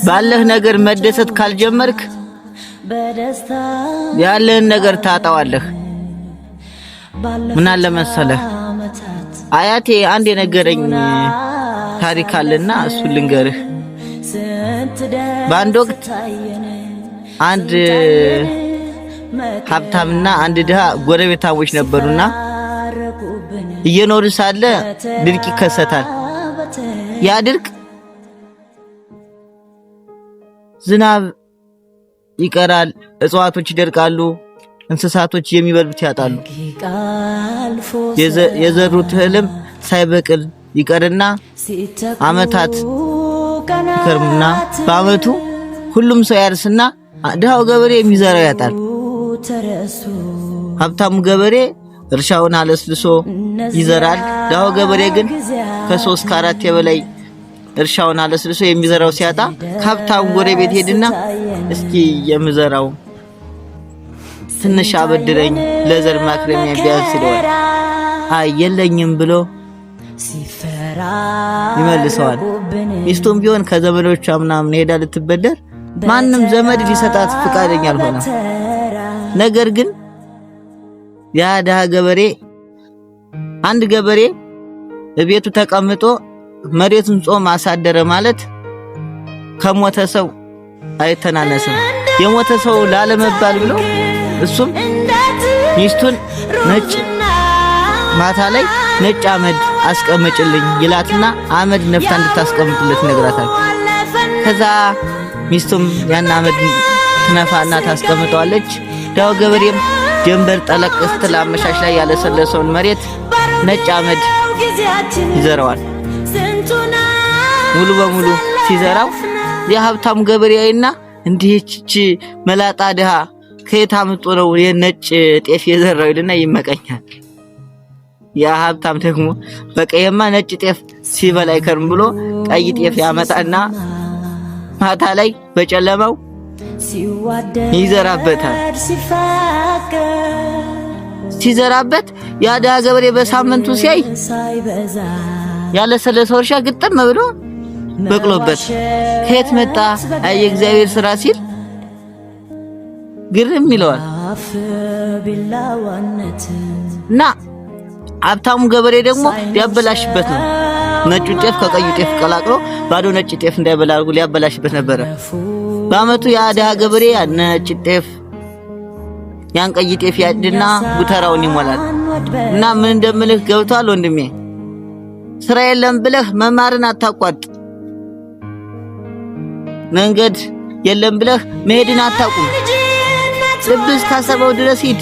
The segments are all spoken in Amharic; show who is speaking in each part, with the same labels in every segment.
Speaker 1: ባለህ ነገር መደሰት ካልጀመርክ ያለህን ነገር ታጣዋለህ። ምን አለ መሰለህ አያቴ አንድ የነገረኝ ታሪክ አለና እሱ ልንገርህ። በአንድ ወቅት አንድ ሀብታምና አንድ ድሃ ጎረቤታሞች ነበሩና እየኖሩ ሳለ ድርቅ ይከሰታል። ያ ድርቅ ዝናብ ይቀራል፣ እጽዋቶች ይደርቃሉ፣ እንስሳቶች የሚበሉት ያጣሉ። የዘሩት እህልም ሳይበቅል ይቀርና አመታት ይከርሙና በአመቱ ሁሉም ሰው ያርስና ድሃው ገበሬ የሚዘራው ያጣል። ሀብታሙ ገበሬ እርሻውን አለስልሶ ይዘራል። ድሃው ገበሬ ግን ከ3 ከ4 የበላይ እርሻውን አለስልሶ የሚዘራው ሲያጣ ሀብታሙ ጎረቤት ሄድና እስኪ የምዘራው ትንሽ አበድረኝ ለዘር ማክረሚያ ቢያንስ ይለዋል። አይ የለኝም ብሎ ይመልሰዋል። ሚስቱም ቢሆን ከዘመዶቿ ምናምን ሄዳ ልትበደር ማንም ዘመድ ሊሰጣት ፍቃደኛ አልሆነም። ነገር ግን ያ ድሃ ገበሬ አንድ ገበሬ በቤቱ ተቀምጦ መሬቱን ጾም አሳደረ ማለት ከሞተ ሰው አይተናነስም። የሞተ ሰው ላለመባል ብሎ እሱም ሚስቱን ነጭ ማታ ላይ ነጭ አመድ አስቀምጭልኝ ይላትና አመድ ነፍታ እንድታስቀምጥለት ነግራታል። ከዛ ሚስቱም ያን አመድ ትነፋና ታስቀምጠዋለች። ዳው ገበሬም ጀንበር ጠለቅ ስትል አመሻሽ ላይ ያለሰለሰውን መሬት ነጭ አመድ ይዘራዋል። ሙሉ በሙሉ ሲዘራው የሀብታም ገበሬና እንዲህች መላጣ ድሃ ከየት አምጦ ነው የነጭ ጤፍ የዘራው ይልና ይመቀኛል። ያ ሀብታም ደግሞ በቀየማ ነጭ ጤፍ ሲበላ አይከርም ብሎ ቀይ ጤፍ ያመጣና ማታ ላይ በጨለማው ይዘራበታል። ሲዘራበት ያ ድሃ ገበሬ በሳምንቱ ሲያይ ያለሰለሰው እርሻ ግጥም ብሎ በቅሎበት ከየት መጣ አይ እግዚአብሔር ስራ ሲል ግርም ይለዋል። እና ሀብታሙ ገበሬ ደግሞ ሊያበላሽበት ነው። ነጭ ጤፍ ከቀዩ ጤፍ ቀላቅሎ ባዶ ነጭ ጤፍ እንዳይበላ አድርጎ ሊያበላሽበት ነበር። በአመቱ ያ ድሃ ገበሬ ያን ነጭ ጤፍ ያን ቀይ ጤፍ ያድና ጉተራውን ይሞላል። እና ምን እንደምልህ ገብቷል ወንድሜ? ስራ የለም ብለህ መማርን አታቋርጥ። መንገድ የለም ብለህ መሄድን አታቁም። ልብስ ካሰበው ድረስ ሂድ፣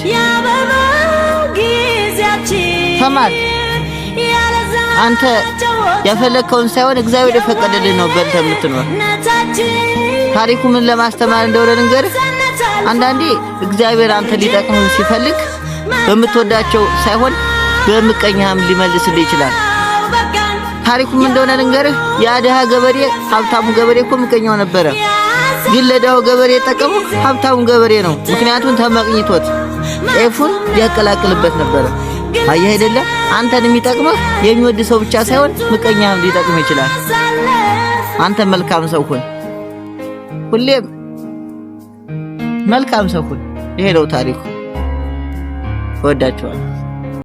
Speaker 1: ተማር። አንተ የፈለከውን ሳይሆን እግዚአብሔር የፈቀደልህ ነው በልተህ የምትኖር። ታሪኩ ምን ለማስተማር እንደሆነ ልንገርህ። አንዳንዴ እግዚአብሔር አንተ ሊጠቅምህ ሲፈልግ በምትወዳቸው ሳይሆን በምቀኛህም ሊመልስልህ ይችላል። ታሪኩ ምን እንደሆነ ልንገርህ። ያ ድሃ ገበሬ ሀብታሙ ገበሬ እኮ ምቀኛው ነበረ። ግን ለድሃው ገበሬ የጠቀመው ሀብታሙ ገበሬ ነው። ምክንያቱም ተመቅኝቶት ጤፉን ያቀላቅልበት ነበረ። አየህ አይደለ? አንተን የሚጠቅምህ የሚወድ ሰው ብቻ ሳይሆን ምቀኛህም ሊጠቅምህ ይችላል። አንተ መልካም ሰው ሁን፣ ሁሌም መልካም ሰው ሁን። ይሄ ነው ታሪኩ። ወዳችኋለሁ።